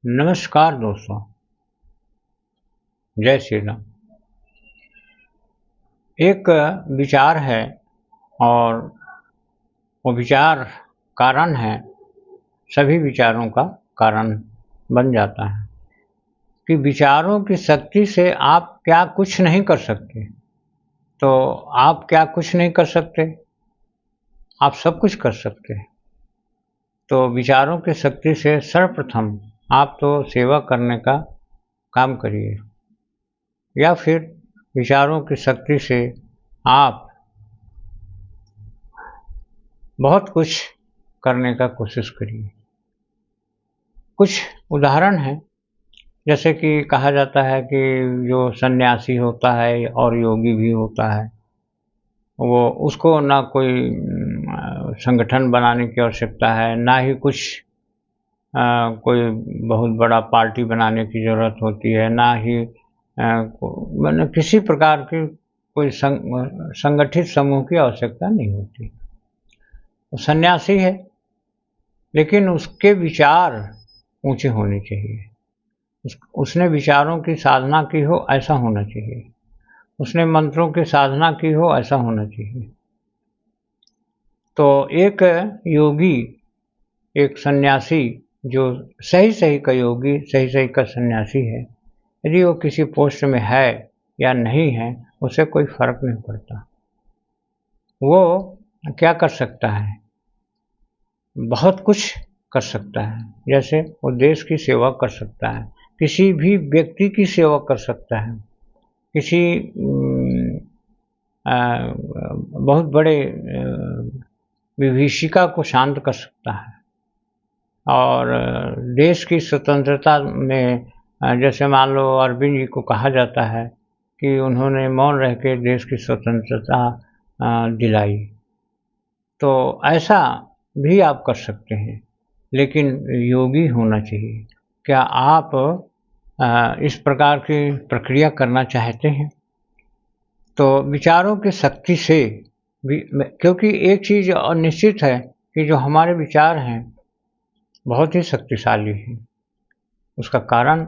नमस्कार दोस्तों, जय श्री राम। एक विचार है और वो विचार कारण है, सभी विचारों का कारण बन जाता है कि विचारों की शक्ति से आप क्या कुछ नहीं कर सकते। तो आप क्या कुछ नहीं कर सकते? आप सब कुछ कर सकते हैं। तो विचारों की शक्ति से सर्वप्रथम आप तो सेवा करने का काम करिए, या फिर विचारों की शक्ति से आप बहुत कुछ करने का कोशिश करिए। कुछ उदाहरण हैं, जैसे कि कहा जाता है कि जो सन्यासी होता है और योगी भी होता है, वो उसको ना कोई संगठन बनाने की आवश्यकता है, ना ही कुछ कोई बहुत बड़ा पार्टी बनाने की ज़रूरत होती है, ना ही मतलब किसी प्रकार की कोई संगठित समूह की आवश्यकता नहीं होती। वो सन्यासी है, लेकिन उसके विचार ऊंचे होने चाहिए। उसने विचारों की साधना की हो, ऐसा होना चाहिए। उसने मंत्रों की साधना की हो, ऐसा होना चाहिए। तो एक योगी, एक सन्यासी जो सही सही का योगी, सही सही का सन्यासी है, यदि वो किसी पोस्ट में है या नहीं है, उसे कोई फर्क नहीं पड़ता। वो क्या कर सकता है? बहुत कुछ कर सकता है। जैसे वो देश की सेवा कर सकता है, किसी भी व्यक्ति की सेवा कर सकता है, किसी बहुत बड़े विभीषिका को शांत कर सकता है। और देश की स्वतंत्रता में जैसे मान लो अरविंद जी को कहा जाता है कि उन्होंने मौन रह के देश की स्वतंत्रता दिलाई। तो ऐसा भी आप कर सकते हैं, लेकिन योगी होना चाहिए। क्या आप इस प्रकार की प्रक्रिया करना चाहते हैं? तो विचारों की शक्ति से भी, क्योंकि एक चीज़ और निश्चित है कि जो हमारे विचार हैं बहुत ही शक्तिशाली हैं। उसका कारण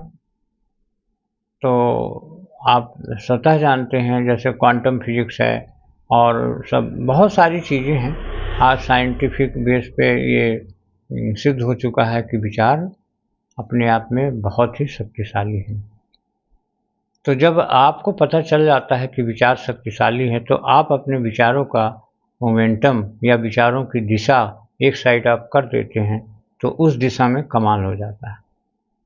तो आप स्वतः जानते हैं, जैसे क्वांटम फिजिक्स है और सब बहुत सारी चीज़ें हैं। आज साइंटिफिक बेस पे ये सिद्ध हो चुका है कि विचार अपने आप में बहुत ही शक्तिशाली हैं। तो जब आपको पता चल जाता है कि विचार शक्तिशाली है, तो आप अपने विचारों का मोमेंटम या विचारों की दिशा एक साइड आप कर देते हैं, तो उस दिशा में कमाल हो जाता है।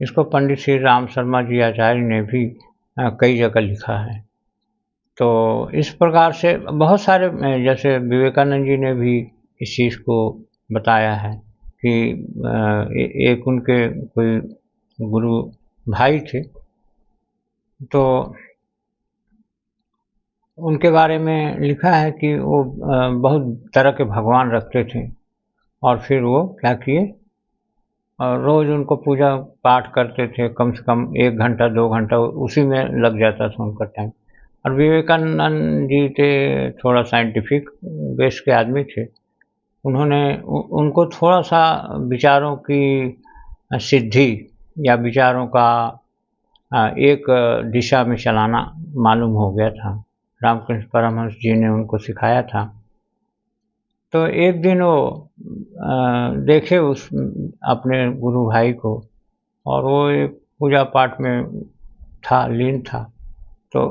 इसको पंडित श्री राम शर्मा जी आचार्य ने भी कई जगह लिखा है। तो इस प्रकार से बहुत सारे जैसे विवेकानंद जी ने भी इस चीज़ को बताया है कि एक उनके कोई गुरु भाई थे, तो उनके बारे में लिखा है कि वो बहुत तरह के भगवान रखते थे, और फिर वो क्या किए, और रोज़ उनको पूजा पाठ करते थे। कम से कम 1 घंटा 2 घंटा उसी में लग जाता था उनका टाइम। और विवेकानंद जी थे थोड़ा साइंटिफिक बेस के आदमी थे। उन्होंने उनको थोड़ा-सा विचारों की सिद्धि या विचारों का एक दिशा में चलाना मालूम हो गया था। रामकृष्ण परमहंस जी ने उनको सिखाया था। तो एक दिन वो देखे उस अपने गुरु भाई को, और वो एक पूजा पाठ में था, लीन था। तो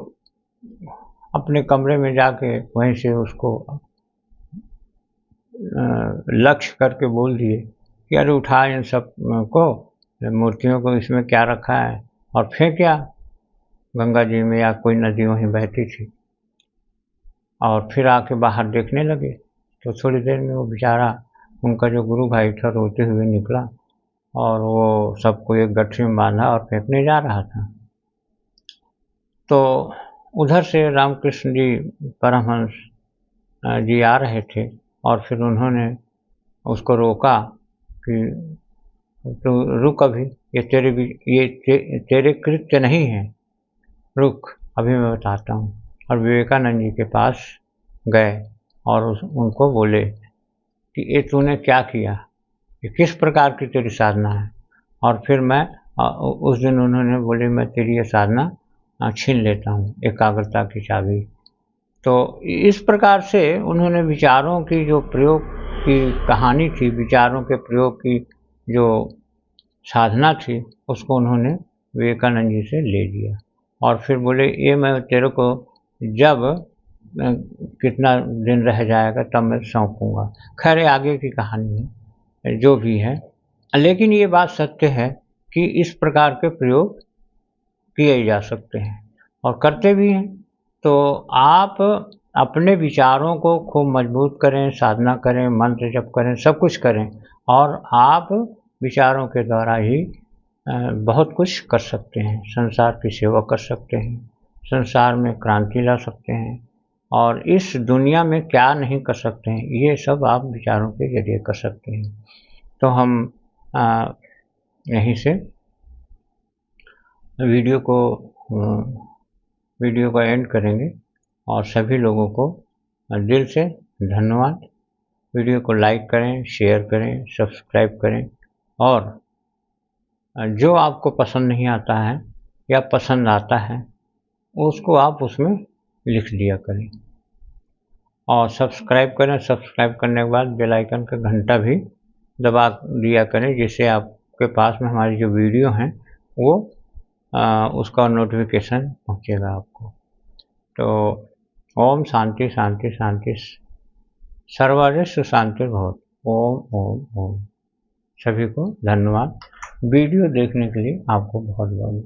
अपने कमरे में जाके वहीं से उसको लक्ष्य करके बोल दिए कि अरे उठा इन सब को, मूर्तियों को, इसमें क्या रखा है, और फेंका गंगा जी में या कोई नदी वहीं बहती थी। और फिर आके बाहर देखने लगे, तो थोड़ी देर में वो बेचारा, उनका जो गुरु भाई था, रोते हुए निकला और वो सबको एक गठरी में बांधा और फेंकने जा रहा था। तो उधर से रामकृष्ण जी परमहंस जी आ रहे थे, और फिर उन्होंने उसको रोका कि तो रुक अभी, ये तेरे कृत्य नहीं है, रुक, अभी मैं बताता हूँ। और विवेकानंद जी के पास गए और उनको बोले कि ये तूने क्या किया, ये किस प्रकार की तेरी साधना है, और फिर मैं उस दिन उन्होंने बोले मैं तेरी ये साधना छीन लेता हूँ, एकाग्रता की चाबी। तो इस प्रकार से उन्होंने विचारों की जो प्रयोग की कहानी थी, विचारों के प्रयोग की जो साधना थी, उसको उन्होंने विवेकानंद जी से ले लिया और फिर बोले ये मैं तेरे को जब कितना दिन रह जाएगा तब मैं सौंपूँगा। खैर आगे की कहानी है, जो भी है। लेकिन ये बात सत्य है कि इस प्रकार के प्रयोग किए जा सकते हैं और करते भी हैं। तो आप अपने विचारों को खूब मजबूत करें, साधना करें, मंत्र जप करें, सब कुछ करें और आप विचारों के द्वारा ही बहुत कुछ कर सकते हैं। संसार की सेवा कर सकते हैं, संसार में क्रांति ला सकते हैं और इस दुनिया में क्या नहीं कर सकते हैं, ये सब आप विचारों के ज़रिए कर सकते हैं। तो हम यहीं से वीडियो को एंड करेंगे और सभी लोगों को दिल से धन्यवाद। वीडियो को लाइक करें, शेयर करें, सब्सक्राइब करें और जो आपको पसंद नहीं आता है या पसंद आता है उसको आप उसमें लिख दिया करें और सब्सक्राइब करें। सब्सक्राइब करने के बाद बेल आइकन का घंटा भी दबा दिया करें, जिससे आपके पास में हमारी जो वीडियो हैं वो उसका नोटिफिकेशन पहुंचेगा आपको। तो ओम शांति शांति शांति, सर्वरिष्ट शांति भवतु। ओम ओम ओम। सभी को धन्यवाद। वीडियो देखने के लिए आपको बहुत बहुत